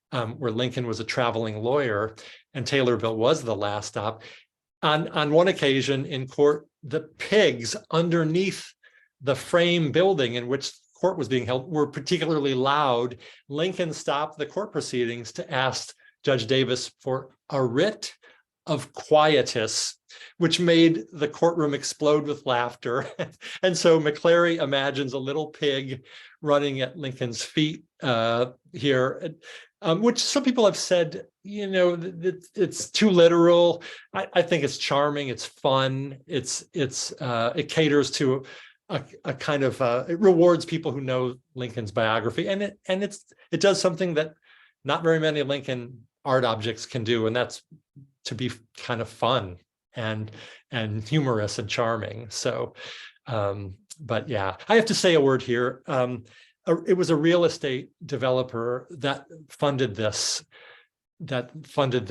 where Lincoln was a traveling lawyer, and Taylorville was the last stop. On one occasion in court, the pigs underneath the frame building in which court was being held were particularly loud. Lincoln stopped the court proceedings to ask Judge Davis for a writ of quietus, which made the courtroom explode with laughter. And so McClary imagines a little pig running at Lincoln's feet here, which some people have said, it's too literal. I think it's charming, it's fun, it caters to a kind of it rewards people who know Lincoln's biography, and it does something that not very many Lincoln art objects can do, and that's to be kind of fun and humorous and charming. So, but yeah, I have to say a word here. It was a real estate developer that funded this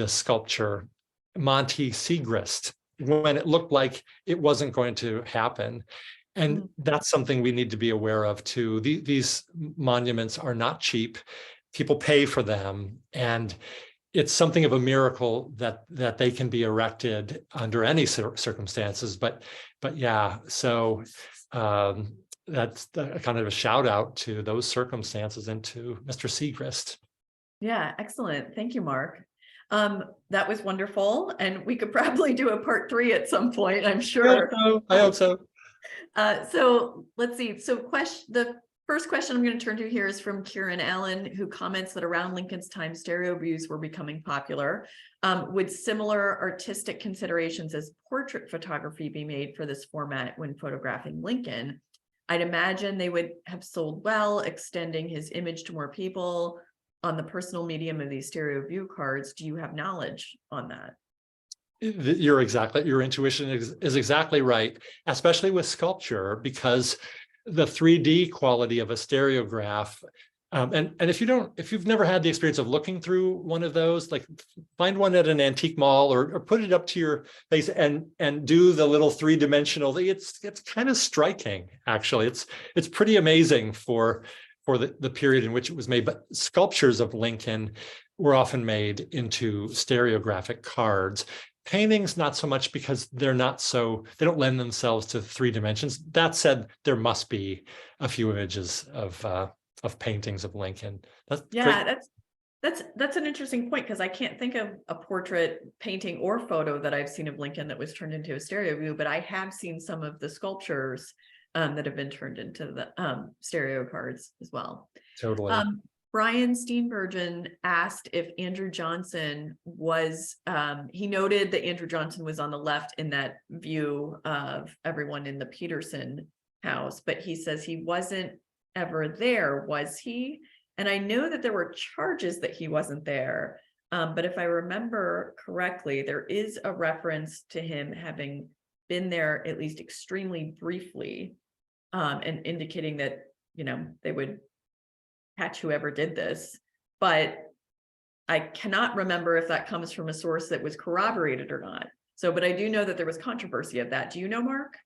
sculpture, Monty Segrist, when it looked like it wasn't going to happen. And that's something we need to be aware of too. These monuments are not cheap. People pay for them, and it's something of a miracle that they can be erected under any circumstances. But yeah, so that's kind of a shout out to those circumstances and to Mr. Segrist. Yeah, excellent. Thank you, Mark. That was wonderful, and we could probably do a part 3 at some point, I'm sure. I hope so. So let's see. So the first question I'm going to turn to here is from Kieran Allen, who comments that around Lincoln's time, stereo views were becoming popular. Would similar artistic considerations as portrait photography be made for this format when photographing Lincoln? I'd imagine they would have sold well, extending his image to more people on the personal medium of these stereo view cards. Do you have knowledge on that? Your intuition is exactly right, especially with sculpture, because the 3D quality of a stereograph, and if you've never had the experience of looking through one of those, like find one at an antique mall or put it up to your face and do the little 3-dimensional. It's kind of striking, actually. It's pretty amazing for the period in which it was made. But sculptures of Lincoln were often made into stereographic cards. Paintings, not so much, because they don't lend themselves to 3 dimensions. That said, there must be a few images of paintings of Lincoln. That's an interesting point, because I can't think of a portrait painting or photo that I've seen of Lincoln that was turned into a stereo view, but I have seen some of the sculptures that have been turned into the stereo cards as well. Totally. Brian Steenburgen asked if Andrew Johnson was, he noted that Andrew Johnson was on the left in that view of everyone in the Peterson house, but he says he wasn't ever there, was he? And I know that there were charges that he wasn't there, but if I remember correctly, there is a reference to him having been there at least extremely briefly, and indicating that, they would catch whoever did this, but I cannot remember if that comes from a source that was corroborated or not. So, but I do know that there was controversy of that. Do you know, Mark?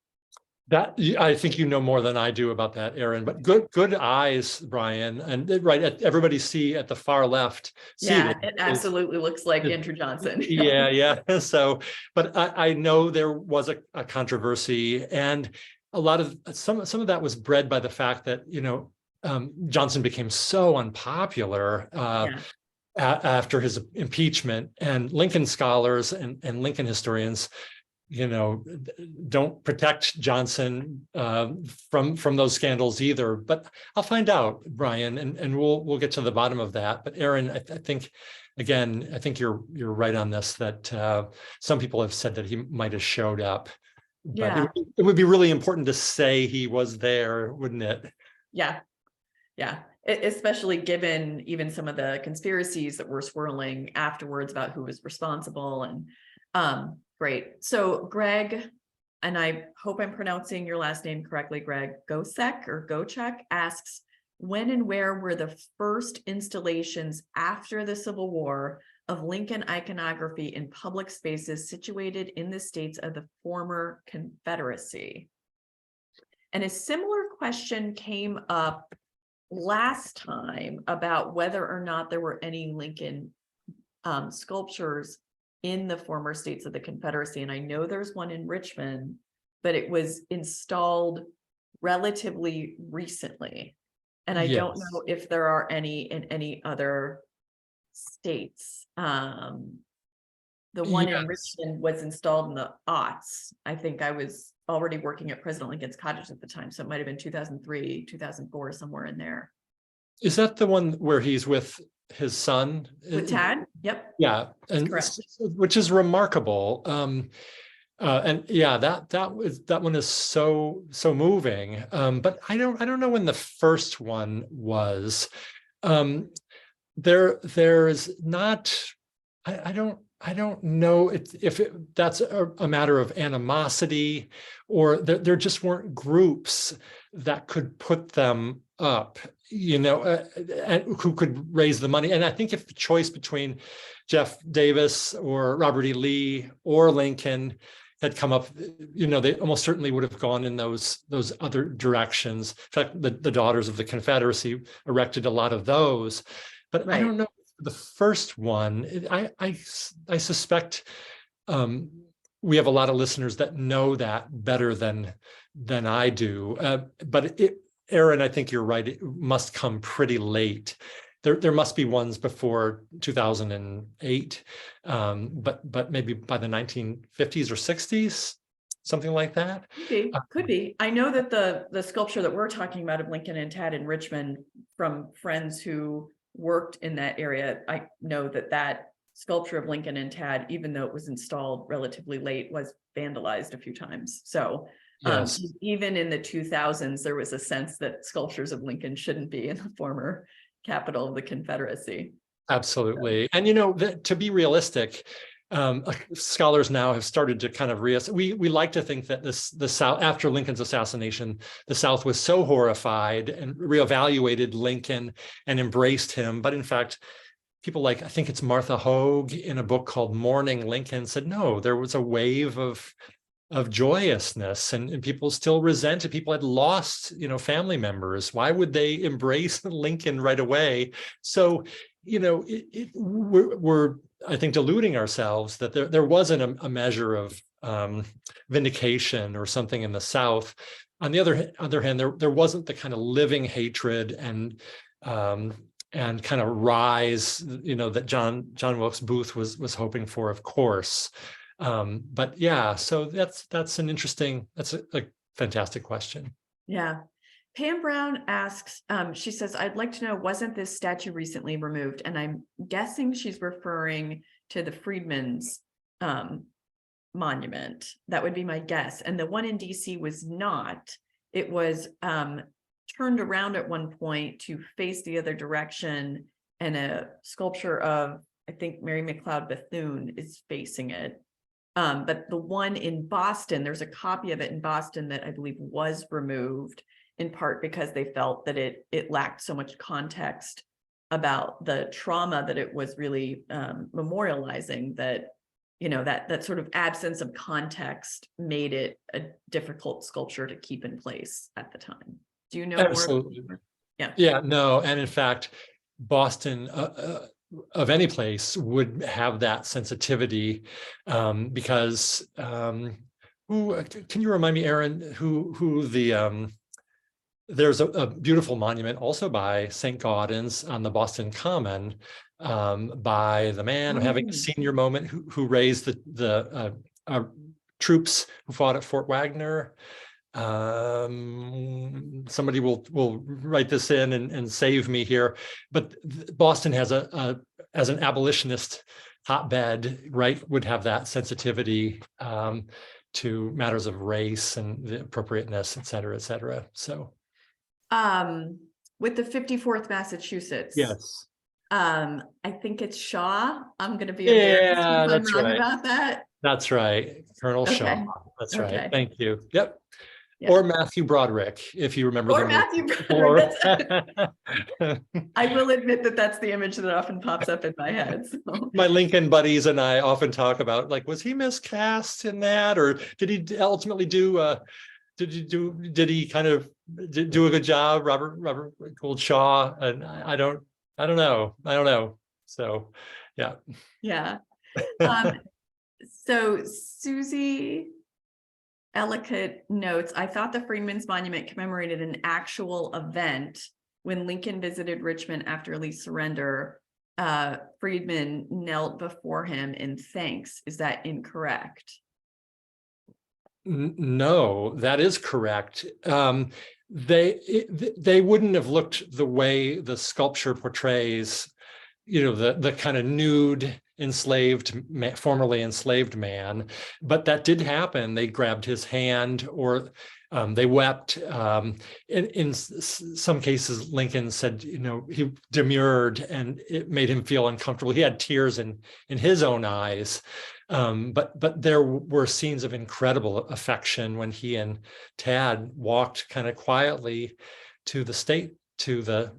That I think you know more than I do about that, Erin. But good eyes, Brian. And right, everybody see at the far left. Yeah, Seated it absolutely looks like Andrew Johnson. Yeah. So, but I know there was a controversy, and a lot of some of that was bred by the fact that Johnson became so unpopular Yeah. after his impeachment, and Lincoln scholars and Lincoln historians don't protect Johnson from those scandals either. But I'll find out, Brian, and we'll get to the bottom of that. But Erin, I think you're right on this, that some people have said that he might have showed up, but Yeah. it would be really important to say he was there, wouldn't it? Yeah. Especially given even some of the conspiracies that were swirling afterwards about who was responsible. And great. So Greg, and I hope I'm pronouncing your last name correctly, Greg, Gochek asks, when and where were the first installations after the Civil War of Lincoln iconography in public spaces situated in the states of the former Confederacy? And a similar question came up last time about whether or not there were any Lincoln sculptures in the former states of the Confederacy. And I know there's one in Richmond, but it was installed relatively recently. And I don't know if there are any in any other states. The one in Richmond was installed in the aughts. I think I was already working at President Lincoln's Cottage at the time. So it might have been 2003, 2004, somewhere in there. Is that the one where he's with his son? With Tad? Yep. Yeah, and which is remarkable. And yeah, that one is so moving. But I don't know when the first one was. There is not. I don't know if that's a matter of animosity, or there just weren't groups that could put them up, and who could raise the money. And I think if the choice between Jeff Davis or Robert E. Lee or Lincoln had come up, they almost certainly would have gone in those other directions. In fact, the Daughters of the Confederacy erected a lot of those, but I don't know. The first one, I suspect we have a lot of listeners that know that better than I do. But Erin, I think you're right. It must come pretty late. There must be ones before 2008, but maybe by the 1950s or 60s, something like that. Could be. I know that the sculpture that we're talking about of Lincoln and Tad in Richmond, from friends who worked in that area, I know that sculpture of Lincoln and Tad, even though it was installed relatively late, was vandalized a few times. So even in the 2000s, there was a sense that sculptures of Lincoln shouldn't be in the former capital of the Confederacy. Absolutely. And to be realistic, scholars now have started to kind of we like to think that the South, after Lincoln's assassination, the South was so horrified and reevaluated Lincoln and embraced him. But in fact, people like, I think it's Martha Hogue in a book called Mourning Lincoln, said, no, there was a wave of joyousness, and people still resented. People had lost, family members. Why would they embrace Lincoln right away? So, we're I think deluding ourselves that there wasn't a measure of vindication or something in the South. On the other hand, there wasn't the kind of living hatred and kind of rise, that John Wilkes Booth was hoping for, of course. But yeah, so that's a fantastic question. Yeah. Pam Brown asks, she says, I'd like to know, wasn't this statue recently removed? And I'm guessing she's referring to the Freedmen's monument. That would be my guess. And the one in DC was not. It was turned around at one point to face the other direction, and a sculpture of, I think, Mary McLeod Bethune is facing it. But the one in Boston, there's a copy of it in Boston that I believe was removed, in part because they felt that it lacked so much context about the trauma that it was really memorializing, that, you know, that sort of absence of context made it a difficult sculpture to keep in place at the time. Do you know Absolutely. more? Yeah. Yeah, no. And in fact, Boston, of any place, would have that sensitivity because who can you remind me, Aaron, who the there's a beautiful monument also by St. Gaudens on the Boston Common by the man having a senior moment who raised the troops who fought at Fort Wagner. Somebody will write this in and save me here, but Boston has as an abolitionist hotbed, right, would have that sensitivity to matters of race and the appropriateness, et cetera, et cetera. So with the 54th Massachusetts. yes. I think it's Shaw. I'm going to be Yeah, embarrassed if I'm that's wrong right. about that. That's right. Colonel Okay. Shaw. That's Okay. right. Thank you. Yep. Yeah. Or Matthew Broderick, if you remember. Or the Matthew Or- Broderick. I will admit that that's the image that often pops up in my head. So. My Lincoln buddies and I often talk about, like, was he miscast in that, or did he ultimately do? Did he kind of do a good job, Robert Gould Shaw? And I don't know. So, yeah. Yeah. So Susie Ellicott notes, I thought the Freedmen's Monument commemorated an actual event when Lincoln visited Richmond after Lee's surrender. Freedmen knelt before him in thanks. Is that incorrect? No, that is correct. They wouldn't have looked the way the sculpture portrays, you know, the kind of nude formerly enslaved man, but that did happen. They grabbed his hand, or they wept. In some cases, Lincoln said, you know, he demurred and it made him feel uncomfortable. He had tears in his own eyes. But there were scenes of incredible affection when he and Tad walked kind of quietly to the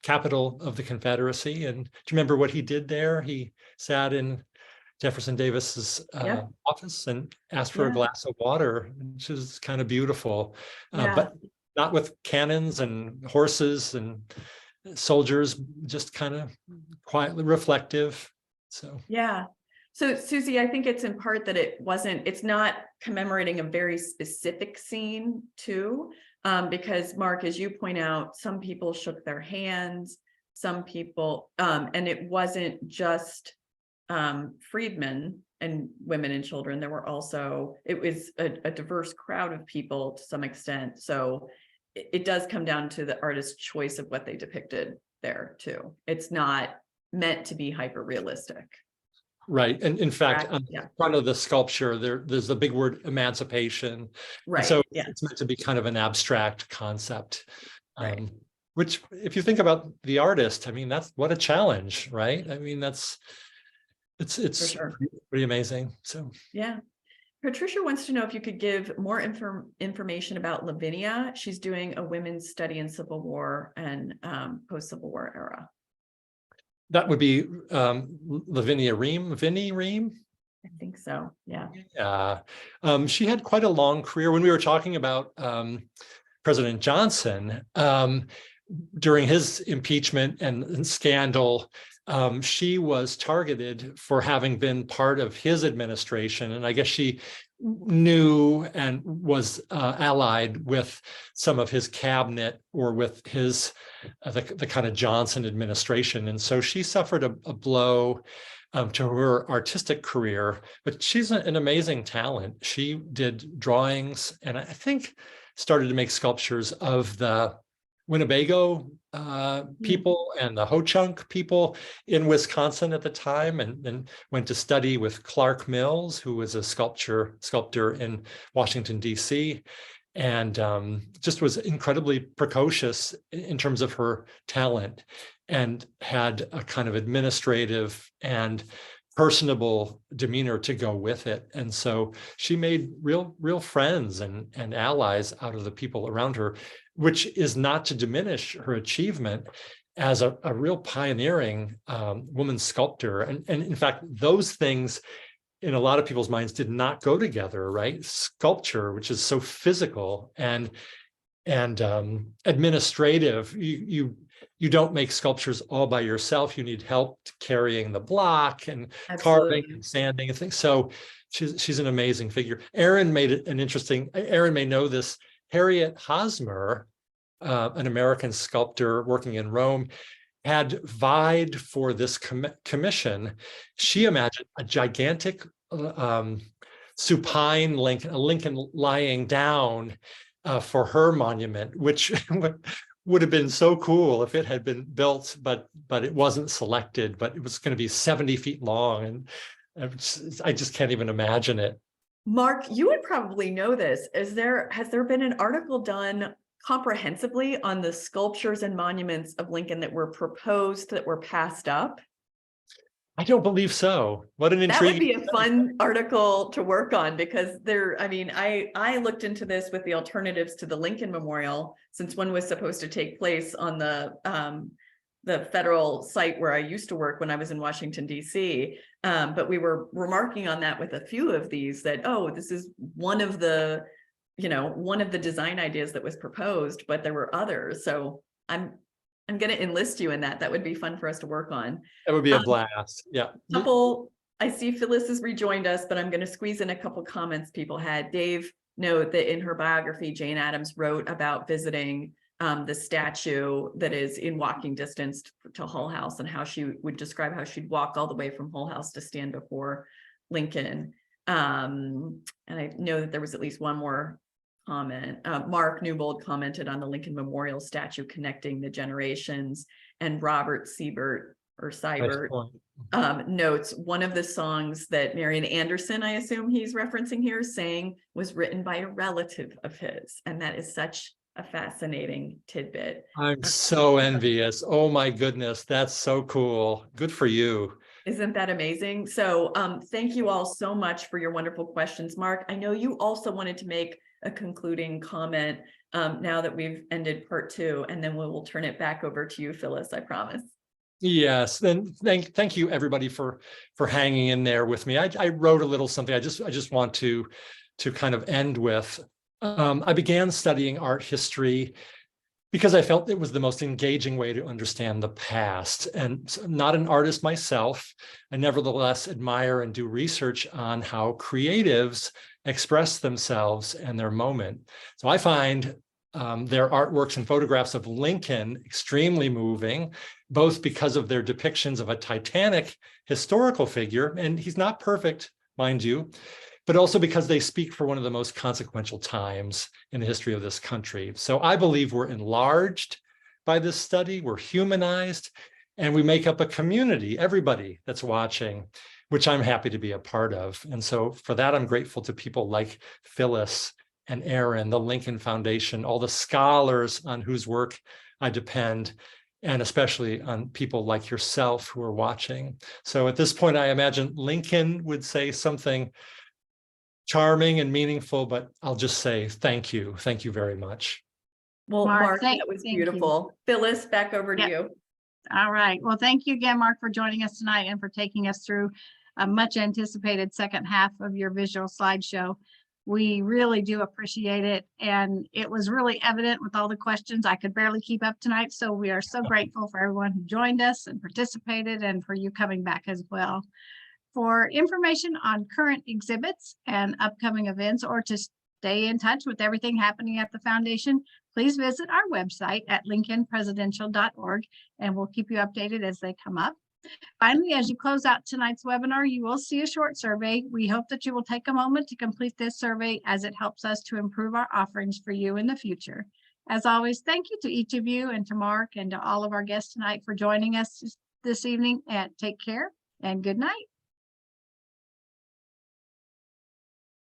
capital of the Confederacy. And do you remember what he did there? He sat in Jefferson Davis's office and asked for a glass of water, which is kind of beautiful, but not with cannons and horses and soldiers, just kind of quietly reflective. So yeah. So Susie, I think it's in part that it's not commemorating a very specific scene too, because Mark, as you point out, some people shook their hands, some people, and it wasn't just freedmen and women and children. There were also, it was a diverse crowd of people to some extent. So it does come down to the artist's choice of what they depicted there too. It's not meant to be hyper realistic. Right. And in fact, on the front of the sculpture, there's the big word emancipation. Right. So it's meant to be kind of an abstract concept, which, if you think about the artist, I mean, that's what a challenge, right? I mean, it's pretty amazing. So, yeah. Patricia wants to know if you could give more information about Lavinia. She's doing a women's study in Civil War and post-Civil War era. That would be Lavinia Ream, Vinnie Ream. I think so. Yeah. Yeah. She had quite a long career. When we were talking about President Johnson, during his impeachment and scandal, she was targeted for having been part of his administration. And I guess she knew and was allied with some of his cabinet or with his the kind of Johnson administration. And so she suffered a blow to her artistic career, but she's an amazing talent. She did drawings and I think started to make sculptures of the Winnebago people and the Ho-Chunk people in Wisconsin at the time, and went to study with Clark Mills, who was a sculptor in Washington, D.C., and just was incredibly precocious in terms of her talent, and had a kind of administrative and personable demeanor to go with it. And so she made real friends and allies out of the people around her, which is not to diminish her achievement. as a real pioneering woman sculptor. And in fact, those things in a lot of people's minds did not go together, right? Sculpture, which is so physical and administrative, you don't make sculptures all by yourself. You need help carrying the block and carving and sanding and things. So she's an amazing figure. Erin made it an interesting, Erin may know this, Harriet Hosmer, an American sculptor working in Rome, had vied for this commission. She imagined a gigantic supine Lincoln, a Lincoln lying down for her monument, which would have been so cool if it had been built, but it wasn't selected, but it was going to be 70 feet long. And I just can't even imagine it. Mark, you would probably know this. Has there been an article done comprehensively on the sculptures and monuments of Lincoln that were proposed, that were passed up? I don't believe so. What an intriguing. That would be a fun article to work on, because I looked into this with the alternatives to the Lincoln Memorial, since one was supposed to take place on the federal site where I used to work when I was in Washington, D.C. But we were remarking on that with a few of these, that, oh, this is one of the design ideas that was proposed, but there were others. So I'm going to enlist you in that. That would be fun for us to work on. That would be a blast. Yeah. I see Phyllis has rejoined us, but I'm going to squeeze in a couple comments people had. Dave note that in her biography, Jane Addams wrote about visiting the statue that is in walking distance to Hull House, and how she would describe how she'd walk all the way from Hull House to stand before Lincoln. And I know that there was at least one more comment. Mark Newbold commented on the Lincoln Memorial statue connecting the generations, and Robert Seibert notes one of the songs that Marian Anderson, I assume he's referencing here, sang was written by a relative of his, and that is such a fascinating tidbit. I'm so envious. Oh my goodness, that's so cool. Good for you. Isn't that amazing? So thank you all so much for your wonderful questions. Mark, I know you also wanted to make a concluding comment now that we've ended part 2, and then we'll turn it back over to you, Phyllis, I promise. Yes, then thank you everybody for hanging in there with me. I wrote a little something I just want to kind of end with. I began studying art history because I felt it was the most engaging way to understand the past. And not an artist myself, I nevertheless admire and do research on how creatives express themselves and their moment. So I find their artworks and photographs of Lincoln extremely moving, both because of their depictions of a titanic historical figure, and he's not perfect, mind you, but also because they speak for one of the most consequential times in the history of this country. So I believe we're enlarged by this study, we're humanized, and we make up a community, everybody that's watching, which I'm happy to be a part of. And so for that, I'm grateful to people like Phyllis and Erin, the Lincoln Foundation, all the scholars on whose work I depend, and especially on people like yourself who are watching. So at this point, I imagine Lincoln would say something charming and meaningful, but I'll just say thank you. Thank you very much. Well, Mark, that was beautiful. Phyllis, back over to you. All right. Well, thank you again, Mark, for joining us tonight and for taking us through a much anticipated second half of your visual slideshow. We really do appreciate it. And it was really evident with all the questions. I could barely keep up tonight. So we are so grateful for everyone who joined us and participated, and for you coming back as well. For information on current exhibits and upcoming events, or to stay in touch with everything happening at the foundation, please visit our website at lincolnpresidential.org, and we'll keep you updated as they come up. Finally, as you close out tonight's webinar, you will see a short survey. We hope that you will take a moment to complete this survey, as it helps us to improve our offerings for you in the future. As always, thank you to each of you, and to Mark and to all of our guests tonight for joining us this evening, and take care and good night.